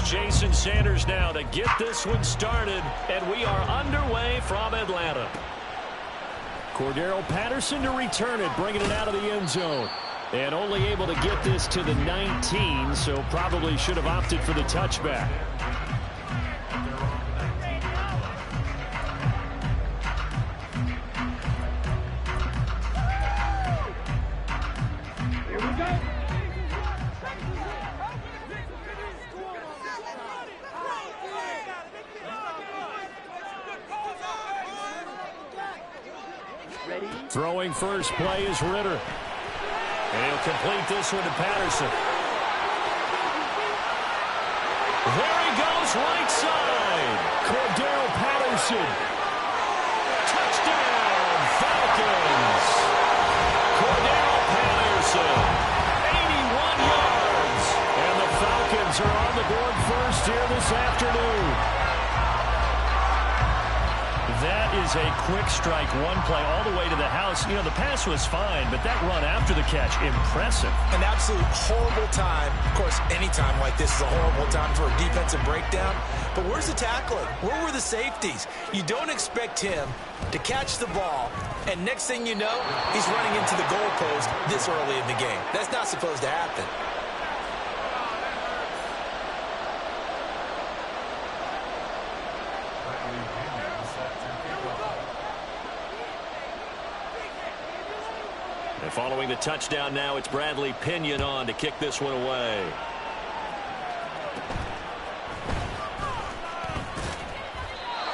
Jason Sanders now to get this one started, and we are underway from Atlanta. Cordero Patterson to return it, bringing it out of the end zone. And only able to get this to the 19, so probably should have opted for the touchback. Here we go. Throwing first play is Ritter. And he'll complete this one to Patterson. There he goes, right side. Cordero Patterson. Touchdown, Falcons. Cordero Patterson, 81 yards. And the Falcons are on the board first here this afternoon. That is a quick strike, one play all the way to the house. You know, the pass was fine, but that run after the catch, impressive. An absolute horrible time. Of course, any time like this is a horrible time for a defensive breakdown. But where's the tackling? Where were the safeties? You don't expect him to catch the ball, and next thing you know, he's running into the goalpost this early in the game. That's not supposed to happen. And following the touchdown now, it's Bradley Pinion on to kick this one away.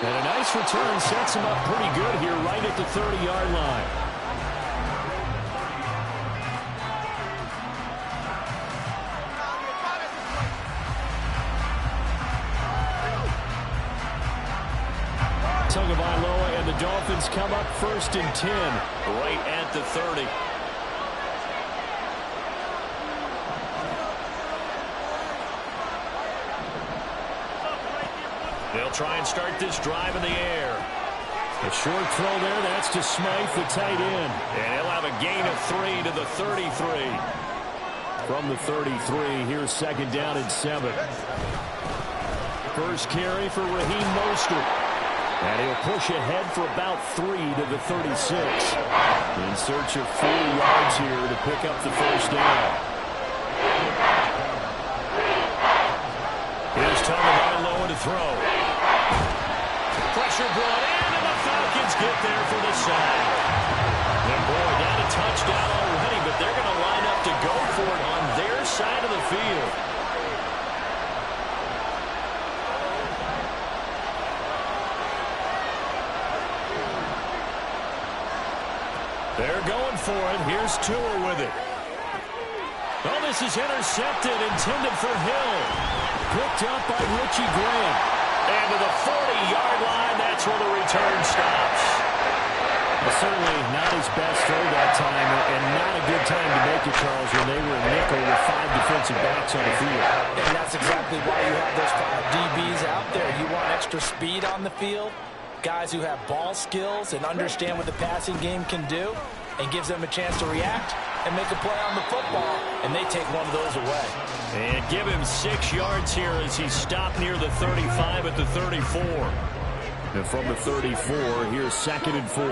And a nice return sets him up pretty good here right at the 30-yard line. Tagovailoa and the Dolphins come up first and 10 right at the 30. They'll try and start this drive in the air. A short throw there, that's to Smythe, the tight end. And he'll have a gain of 3 to the 33. From the 33, here's second down and 7. First carry for Raheem Mostert. And he'll push ahead for about 3 to the 36. In search of 4 yards here to pick up the first down. Here's Tagovailoa to throw. Pressure brought in, and the Falcons get there for the sack. And boy, not a touchdown already, but they're going to line up to go for it on their side of the field. They're going for it. Here's Tua with it. Oh, this is intercepted, intended for Hill. Picked up by Richie Grant. And to the 40-yard line, that's where the return stops. Well, certainly not his best throw that time, and not a good time to make it, Charles, when they were in nickel with 5 defensive backs on the field. And that's exactly why you have those 5 DBs out there. You want extra speed on the field, guys who have ball skills and understand what the passing game can do, and gives them a chance to react and make a play on the football, and they take one of those away. And give him 6 yards here as he stopped near the 35 at the 34. And from the 34, here's second and 4.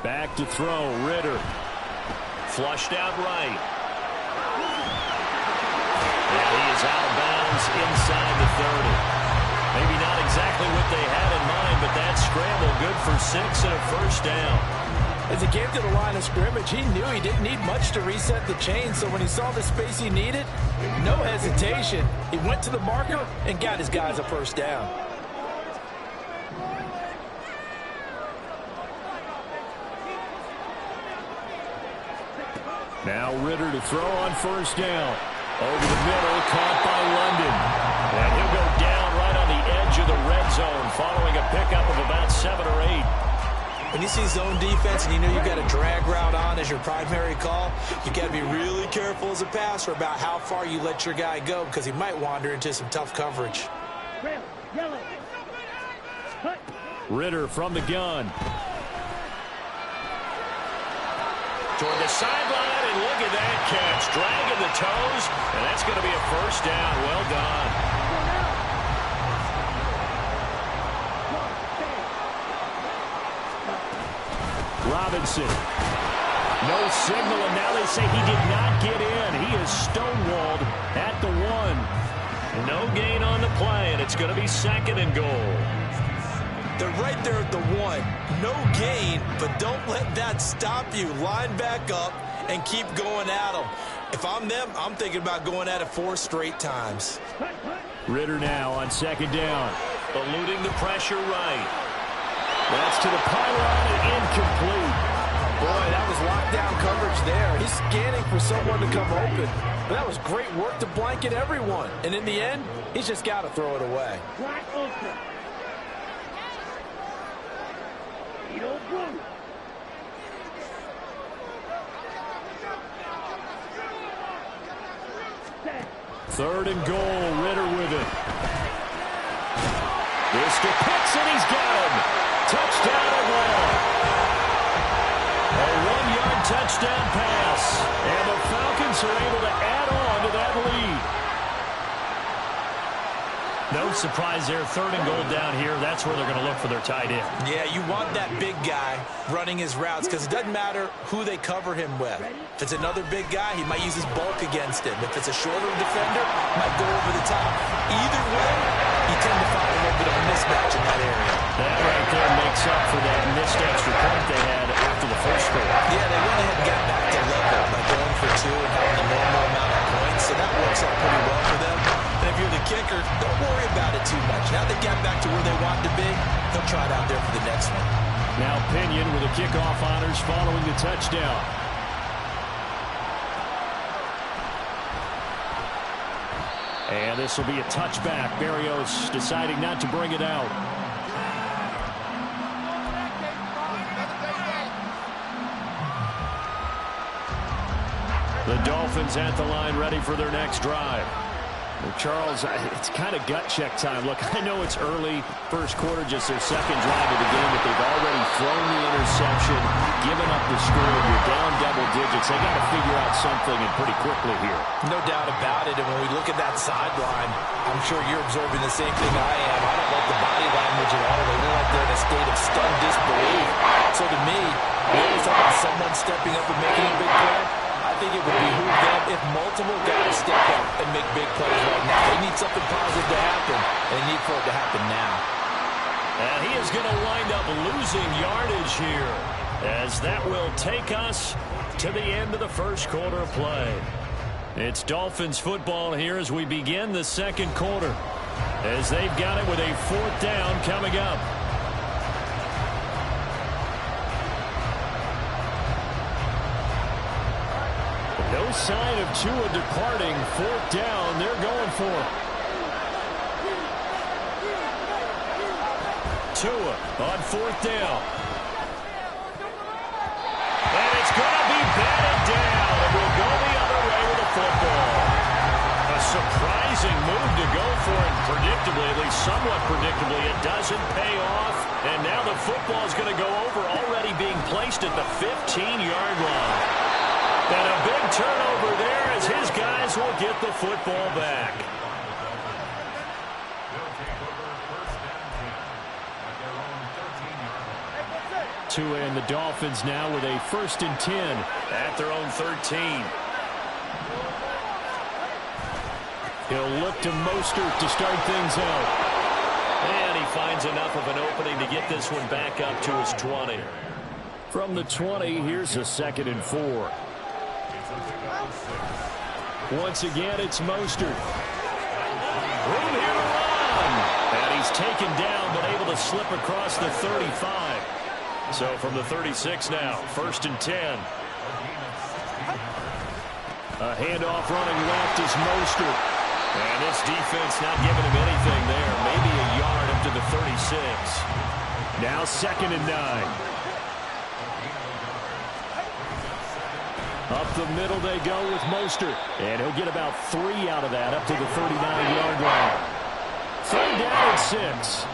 Back to throw, Ritter. Flushed out right. And he is out of bounds inside the 30. Maybe not exactly what they had in mind, but that scramble good for 6 and a first down. As he came to the line of scrimmage, he knew he didn't need much to reset the chain, so when he saw the space he needed, no hesitation. He went to the marker and got his guys a first down. Now Ritter to throw on first down. Over the middle, caught by London. And he'll go down right on the edge of the red zone following a pickup of about 7 or 8. When you see zone defense and you know you've got a drag route on as your primary call, you got to be really careful as a passer about how far you let your guy go because he might wander into some tough coverage. Ritter from the gun. toward the sideline, and look at that catch. Dragging the toes, and that's going to be a first down. Well done. Robinson. No signal, and now they say he did not get in. He is stonewalled at the 1. No gain on the play, and it's going to be 2nd and goal. They're right there at the 1. No gain, but don't let that stop you. Line back up and keep going at them. If I'm them, I'm thinking about going at it 4 straight times. Ritter now on 2nd down. Eluding the pressure right. That's to the pylon and incomplete. Boy, that was lockdown coverage there. He's scanning for someone to come open. But that was great work to blanket everyone. And in the end, he's just got to throw it away. Third and goal, Ritter with it. This to Pitts, and he's got him. Touchdown Atlanta. A 1-yard touchdown pass. And the Falcons are able to add on to that lead. No surprise there. 3rd and goal down here. That's where they're going to look for their tight end. Yeah, you want that big guy running his routes because it doesn't matter who they cover him with. If it's another big guy, he might use his bulk against him. If it's a shorter defender, might go over the top. Either way, you tend to find a little bit of a mismatch in that area. That right there makes up for that missed extra point they had after the first score. Yeah, they went ahead and got back to level by going for 2 and having a normal amount of points, so that works out pretty well for them. And if you're the kicker, don't worry about it too much. Now they got back to where they wanted to be, they'll try it out there for the next one. Now Pinion with the kickoff honors following the touchdown. And this will be a touchback. Berrios deciding not to bring it out. The Dolphins at the line ready for their next drive. Well, Charles, it's kind of gut check time. Look, I know it's early, first quarter, just their 2nd drive of the game, but they've already thrown the interception, given up the score. You're down double digits. They got to figure out something, and pretty quickly here. No doubt about it. And when we look at that sideline, I'm sure you're observing the same thing I am. I don't like the body language at all. They look like they're in a state of stunned disbelief. So to me, we always talk about someone stepping up and making a big play. I think it would behoove them if multiple guys step up and make big plays right now. They need something positive to happen, and they need for it to happen now. And he is going to wind up losing yardage here, as that will take us to the end of the first quarter of play. It's Dolphins football here as we begin the 2nd quarter, as they've got it with a 4th down coming up. No sign of Tua departing. 4th down. They're going for it. Tua on 4th down. And it's going to be batted down. And we'll go the other way with the football. A surprising move to go for it. Predictably, at least somewhat predictably, it doesn't pay off. And now the football is going to go over, already being placed at the 15-yard line. And a big turnover there as his guys will get the football back. Tua and the Dolphins now with a 1st and 10 at their own 13. He'll look to Mostert to start things out. And he finds enough of an opening to get this one back up to his 20. From the 20, here's a 2nd and 4. Once again, it's Mostert. Room here to run. And he's taken down, but able to slip across the 35. So from the 36 now, 1st and 10. A handoff running left is Mostert. And this defense not giving him anything there. Maybe a yard up to the 36. Now 2nd and 9. Up the middle they go with Mostert. And he'll get about 3 out of that up to the 39-yard line. 3rd down and 6.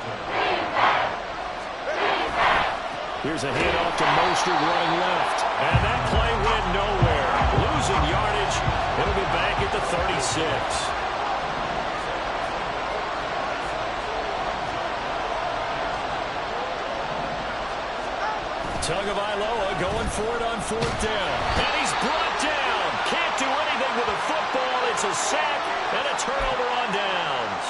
Here's a hit off to Mostert running left. And that play went nowhere. Losing yardage. It'll be back at the 36. Tagovailoa going for it on 4th down. And he's brought down. Can't do anything with the football. It's a sack and a turnover on downs.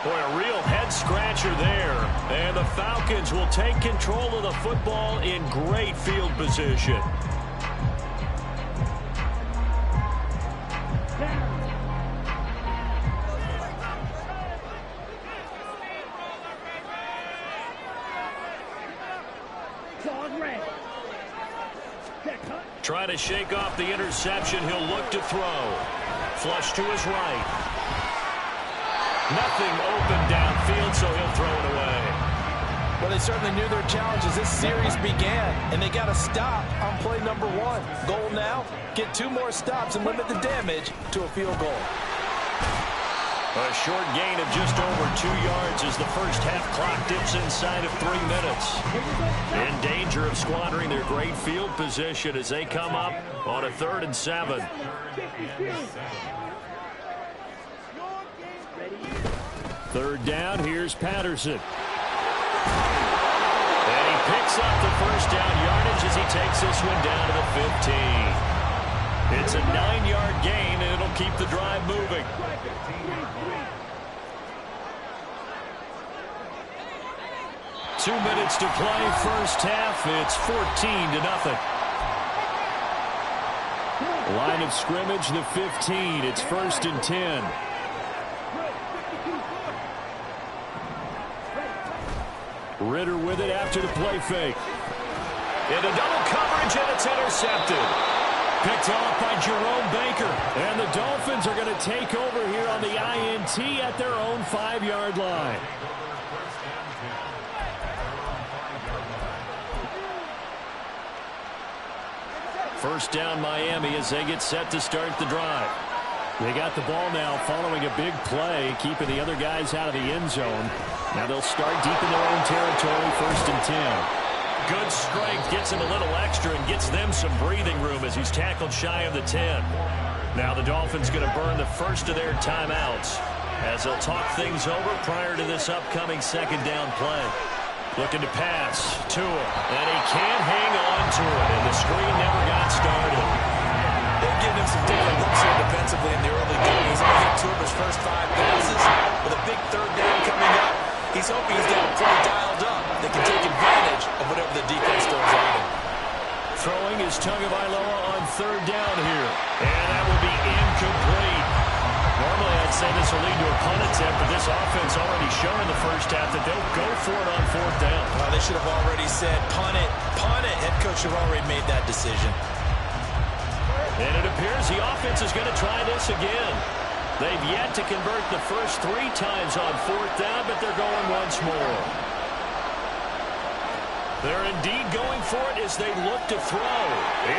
Boy, a real head-scratcher there. And the Falcons will take control of the football in great field position. Trying to shake off the interception. He'll look to throw. Flush to his right. Nothing open downfield, so he'll throw it away. Well, they certainly knew their challenge as this series began, and they got to stop on play number 1. Goal now, get 2 more stops and limit the damage to a field goal. A short gain of just over 2 yards as the first half clock dips inside of 3 minutes. In danger of squandering their great field position as they come up on a 3rd and 7. Third down, here's Patterson. And he picks up the first down yardage as he takes this one down to the 15. It's a 9-yard gain, and it'll keep the drive moving. Two minutes to play, first half. It's 14-0. Line of scrimmage, the 15. It's 1st and 10. Ritter with it after the play fake. Into double coverage, and it's intercepted. Picked off by Jerome Baker. And the Dolphins are going to take over here on the INT at their own 5-yard line. First down Miami as they get set to start the drive. They got the ball now following a big play, keeping the other guys out of the end zone. Now they'll start deep in their own territory, 1st and 10. Good strength, gets him a little extra and gets them some breathing room as he's tackled shy of the 10. Now the Dolphins going to burn the first of their timeouts as they'll talk things over prior to this upcoming 2nd down play. Looking to pass, Tua, and he can't hang on to it, and the screen never got started. They've given him some different looks here defensively in the early goings. I think 2 of his first 5 passes with a big 3rd down coming up. He's hoping he's got a play dialed up that can take advantage of whatever the defense throws at him. Throwing is Tagovailoa on 3rd down here, and that will be incomplete. Normally, I'd say this will lead to a punt attempt, but this offense already shown in the first half that they'll go for it on 4th down. Well, they should have already said, punt it, punt it. Head coach should have already made that decision. And it appears the offense is going to try this again. They've yet to convert the first 3 times on 4th down, but they're going once more. They're indeed going for it as they look to throw.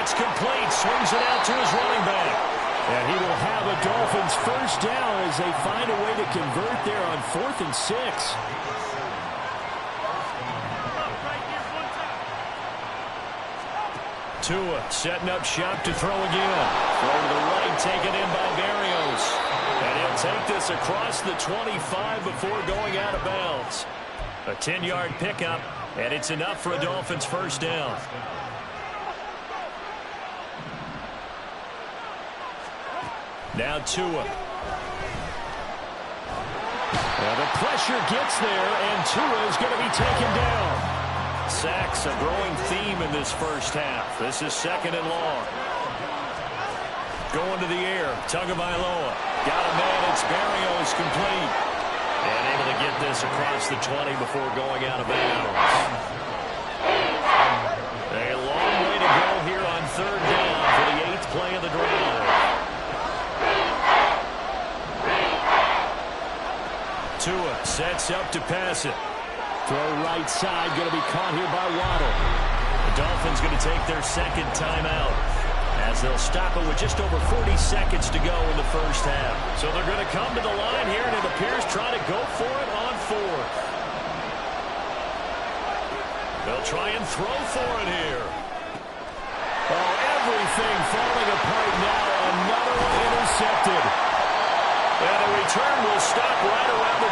It's complete, swings it out to his running back. And he will have a Dolphins first down as they find a way to convert there on 4th and 6. Tua setting up shop to throw again. Throw to the right, taken in by Berrios. And he'll take this across the 25 before going out of bounds. A 10-yard pickup, and it's enough for a Dolphins first down. Now Tua. Well, the pressure gets there, and Tua is going to be taken down. Sacks, a growing theme in this first half. This is 2nd and long. Going to the air, Tagovailoa. Got a man, it's Berrios, complete. And able to get this across the 20 before going out of bounds. A long way to go here on 3rd down for the 8th play of the drive. Tua sets up to pass it. Throw right side, going to be caught here by Waddle. The Dolphins going to take their 2nd timeout as they'll stop it with just over 40 seconds to go in the first half. So they're going to come to the line here, and it appears trying to go for it on 4th. They'll try and throw for it here. Oh, everything falling apart now. Another one intercepted. And the return will stop right around the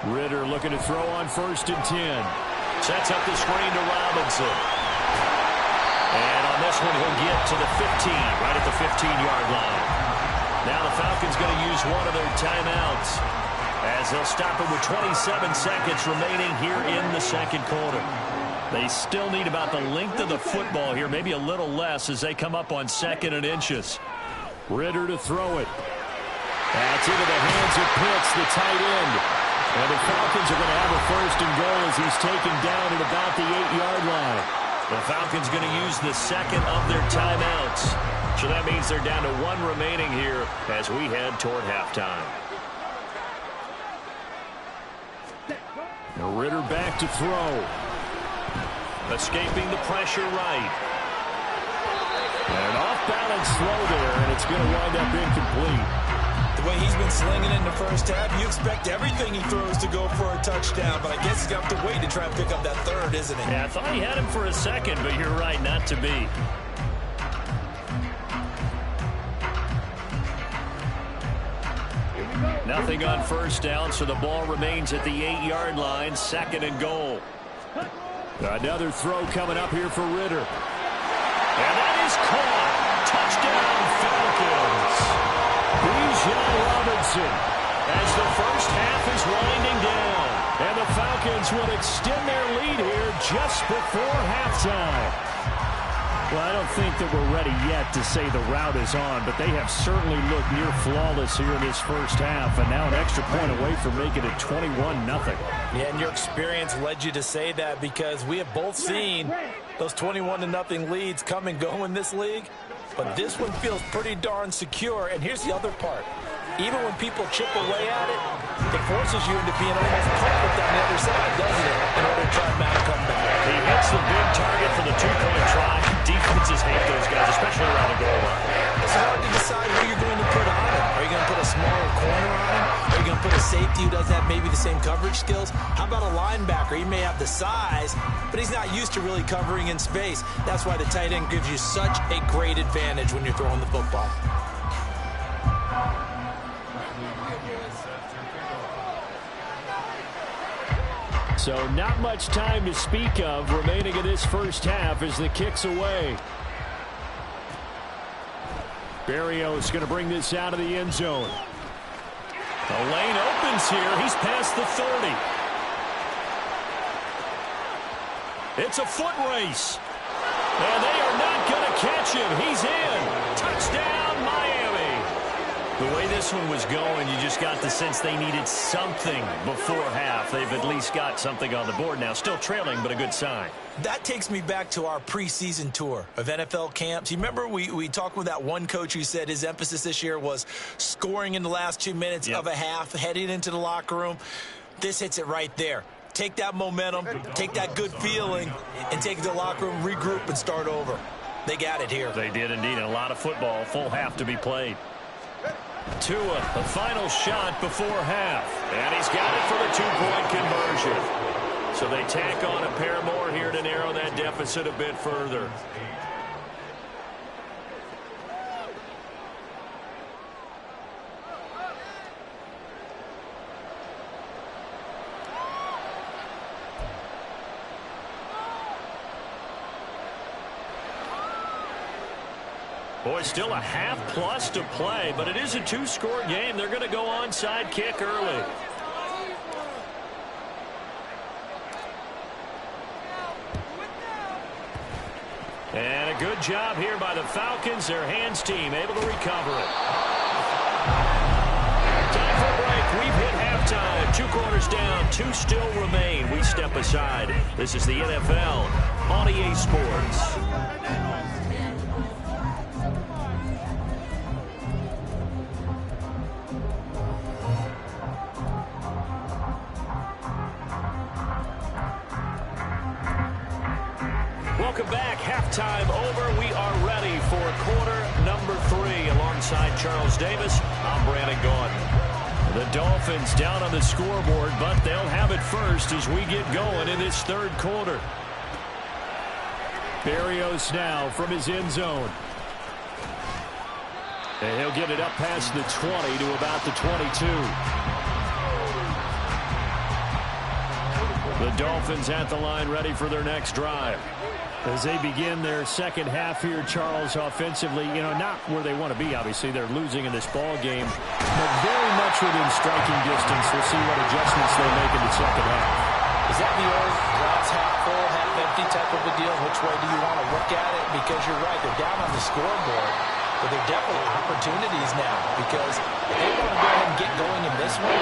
25. Ritter looking to throw on 1st and 10. Sets up the screen to Robinson. And on this one, he'll get to the 15, right at the 15-yard line. Now the Falcons going to use one of their timeouts as they'll stop it with 27 seconds remaining here in the second quarter. They still need about the length of the football here, maybe a little less as they come up on 2nd and inches. Ritter to throw it. That's into the hands of Pitts, the tight end. And the Falcons are going to have a 1st and goal as he's taken down at about the 8-yard line. The Falcons going to use the second of their timeouts. So that means they're down to 1 remaining here as we head toward halftime. Now Ritter back to throw. Escaping the pressure right. And an off-balance throw there, and it's going to wind up incomplete. The way he's been slinging in the first half, you expect everything he throws to go for a touchdown, but I guess he's going to have to wait to try and pick up that 3rd, isn't he? Yeah, I thought he had him for a second, but you're right, not to be. Nothing on 1st down, so the ball remains at the 8-yard line, 2nd and goal. Another throw coming up here for Ritter. And that is caught. Touchdown, Falcons. Bijan Robinson as the first half is winding down. And the Falcons will extend their lead here just before halftime. Well, I don't think that we're ready yet to say the route is on, but they have certainly looked near flawless here in this first half, and now an extra point away from making it 21-0. Yeah, and your experience led you to say that because we have both seen those 21-0 leads come and go in this league, but this one feels pretty darn secure. And here's the other part. Even when people chip away at it, it forces you into being almost perfect on the other side, doesn't it, in order to try and make a comeback. He hits the big target for the 2-point try. Defenses hate those guys, especially around the goal line. It's hard to decide who you're going to put on him. Are you going to put a smaller corner on him? Are you going to put a safety who doesn't have maybe the same coverage skills? How about a linebacker? He may have the size, but he's not used to really covering in space. That's why the tight end gives you such a great advantage when you're throwing the football. So not much time to speak of remaining in this first half as the kick's away. Berrios going to bring this out of the end zone. The lane opens here. He's past the 30. It's a foot race. And they are not going to catch him. He's in. Touchdown, Miami. The way this one was going, you just got the sense they needed something before half. They've at least got something on the board now. Still trailing, but a good sign. That takes me back to our preseason tour of NFL camps. You remember we talked with that one coach who said his emphasis this year was scoring in the last 2 minutes of a half, heading into the locker room. This hits it right there. Take that momentum, take that good feeling, and take it to the locker room, regroup, and start over. They got it here. They did indeed. And a lot of football, full half to be played. Tua, the final shot before half. And he's got it for the 2-point conversion. So they tack on a pair more here to narrow that deficit a bit further. Boy, still a half plus to play, but it is a 2-score game. They're going to go onside kick early. And a good job here by the Falcons. Their hands team able to recover it. Time for a break. We've hit halftime. 2 quarters down. 2 still remain. We step aside. This is the NFL on EA Sports. Welcome back. Halftime over. We are ready for quarter number 3. alongside Charles Davis, I'm Brandon Gaudin. The Dolphins down on the scoreboard, but they'll have it first as we get going in this third quarter. Berrios now from his end zone. And he'll get it up past the 20 to about the 22. The Dolphins at the line ready for their next drive. As they begin their second half here, Charles, offensively, not where they want to be, obviously. They're losing in this ball game, but very much within striking distance. We'll see what adjustments they make in the second half. Is that the old glass half full, half empty type of a deal? Which way do you want to look at it? Because you're right, they're down on the scoreboard, but they're definitely opportunities now. Because if they want to go ahead and get going in this one,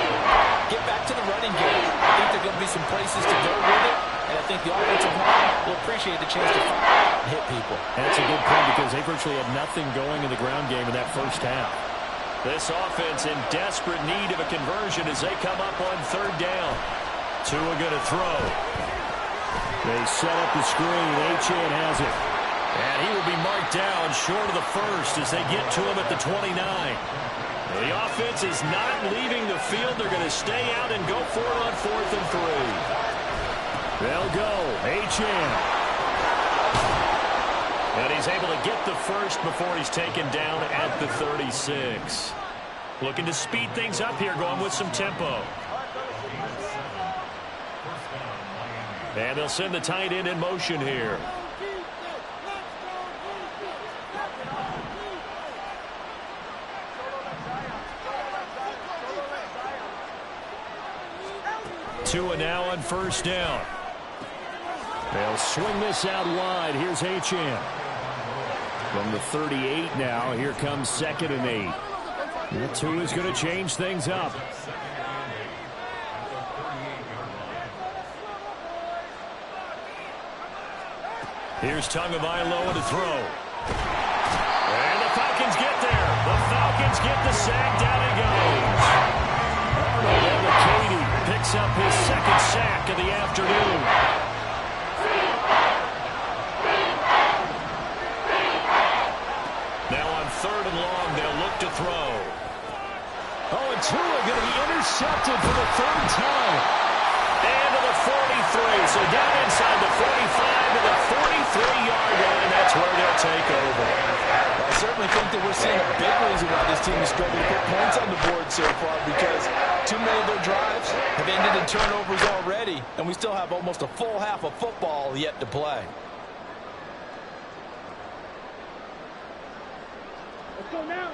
get back to the running game. I think there are going to be some places to go with it. And I think the offensive line will appreciate the chance to fire and hit people. That's a good point because they virtually had nothing going in the ground game in that first half. This offense in desperate need of a conversion as they come up on third down. Tua going to throw. They set up the screen. Achane has it. And he will be marked down short of the first as they get to him at the 29. The offense is not leaving the field. They're going to stay out and go for it on 4th and 3. They'll go. Achane. And he's able to get the first before he's taken down at the 36. Looking to speed things up here, going with some tempo. And they'll send the tight end in motion here. Tua now on first down. They'll swing this out wide. Here's Achane. From the 38 now, here comes 2nd and 8. Tua's going to change things up. Here's Tagovailoa to throw. And the Falcons get there. The Falcons get the sack. Down he goes. Arnold Katie picks up his second sack of the afternoon. Now on 3rd and long, they'll look to throw. Oh, and Tua going to be intercepted for the 3rd time. And to the 43. So down inside the 45 to the 43-yard line. That's where they'll take over. I certainly think that we're seeing a big reason why this team is struggling to put points on the board so far, because too many of their drives have ended in turnovers already, and we still have almost a full half of football yet to play. Let's go now.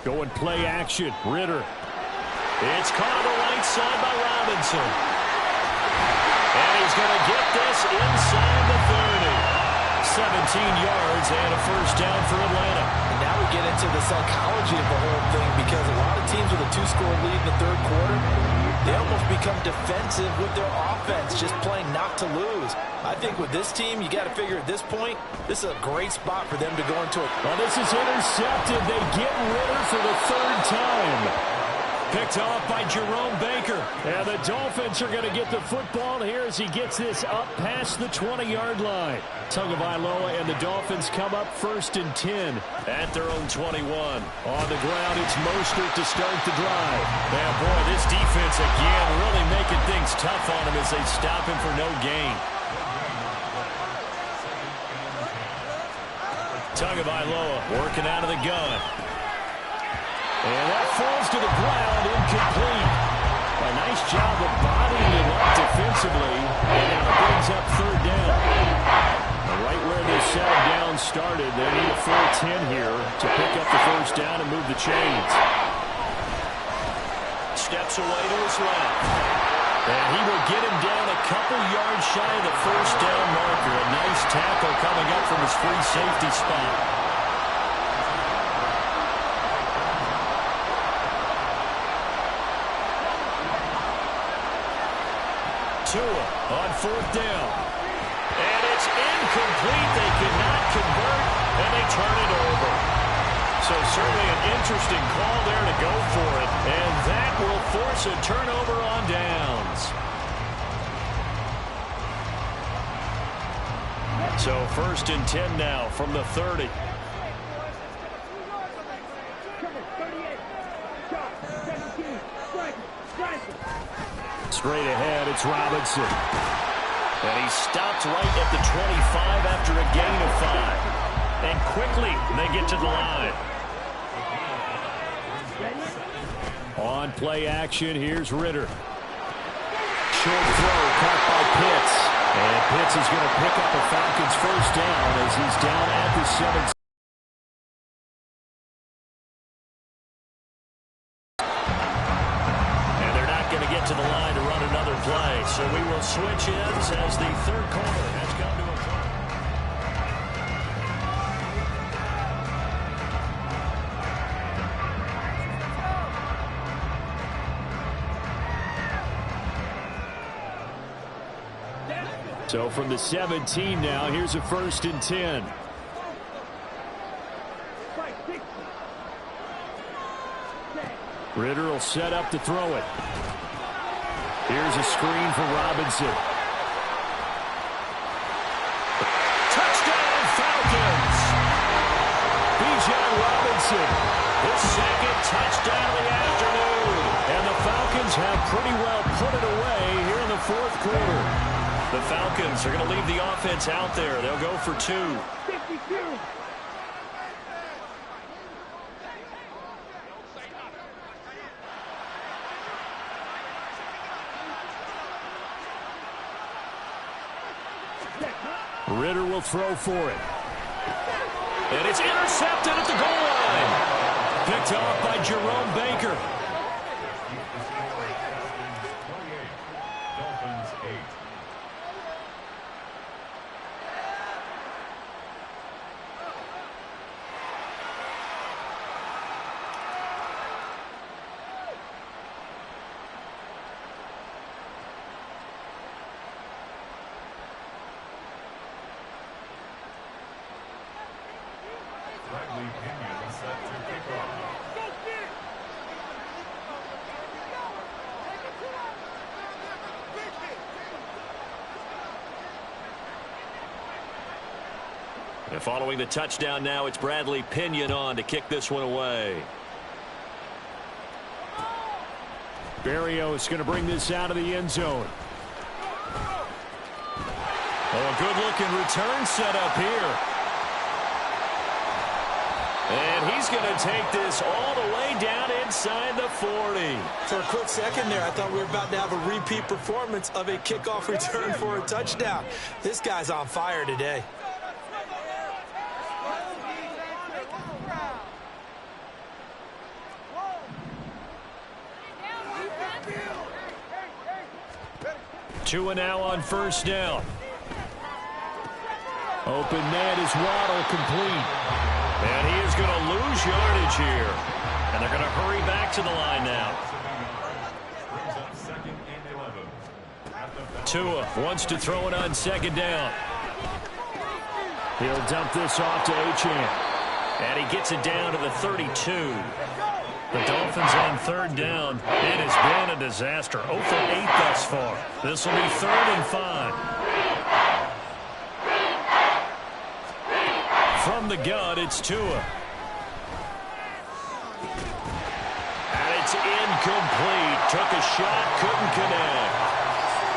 Going play action. Ritter. It's caught on the right side by Robinson. And he's going to get this inside the 30. 17 yards and a first down for Atlanta. And now we get into the psychology of the whole thing, because a lot of teams with a 2-score lead in the 3rd quarter, they almost become defensive with their offense, just playing not to lose. I think with this team, you got to figure at this point, this is a great spot for them to go into it. Well, this is intercepted. They get Ritter for the 3rd time. Picked off by Jerome Baker. And the Dolphins are going to get the football here as he gets this up past the 20-yard line. Tagovailoa and the Dolphins come up 1st and 10 at their own 21. On the ground, it's Mostert to start the drive. Man, boy, this defense again really making things tough on him as they stop him for no gain. Tagovailoa working out of the gun. And that falls to the ground, incomplete. A nice job of bodying him up defensively. And now it brings up 3rd down. Right where this settled down started, they need a full 10 here to pick up the first down and move the chains. Steps away to his left. And he will get him down a couple yards shy of the first down marker. A nice tackle coming up from his free safety spot. Tua on 4th down. And it's incomplete. They could not convert, and they turn it over. So certainly an interesting call there to go for it. And that will force a turnover on downs. So 1st and 10 now from the 30. Straight ahead, it's Robinson. And he stopped right at the 25 after a gain of 5. And quickly, they get to the line. On play action, here's Ritter. Short throw caught by Pitts. And Pitts is going to pick up a Falcons first down as he's down at the 7. And they're not going to get to the line to run another play. So we will switch ends as the third quarter has come to a close. So from the 17 now, here's a 1st and 10. Ritter will set up to throw it. Here's a screen for Robinson. Touchdown, Falcons! Bijan Robinson, his 2nd touchdown of the afternoon. And the Falcons have pretty well put it away here in the 4th quarter. The Falcons are going to leave the offense out there. They'll go for 2. 52. Ritter will throw for it. And it's intercepted at the goal line. Picked off by Jerome Baker. And following the touchdown now, it's Bradley Pinion on to kick this one away. Berrios is going to bring this out of the end zone. Oh, a good-looking return set up here. And he's going to take this all the way down inside the 40. For a quick second there, I thought we were about to have a repeat performance of a kickoff return for a touchdown. This guy's on fire today. Tua now on 1st down. Open man is Waddle, complete. And he is going to lose yardage here. And they're going to hurry back to the line now. Tua wants to throw it on 2nd down. He'll dump this off to Achane. And he gets it down to the 32. The Dolphins on 3rd down. It has been a disaster. 0 for 8 thus far. This will be 3rd and 5. From the gun, it's Tua. And it's incomplete. Took a shot, couldn't connect.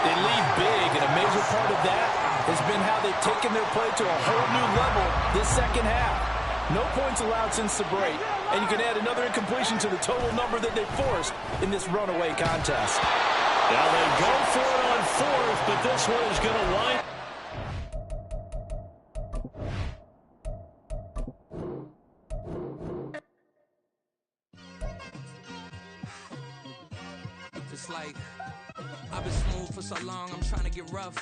They lead big, and a major part of that has been how they've taken their play to a whole new level this 2nd half. No points allowed since the break, and you can add another incompletion to the total number that they forced in this runaway contest. Now they go for it on 4th, but this one is going to line. It's like I've been smooth for so long, I'm trying to get rough,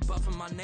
buffing my nails.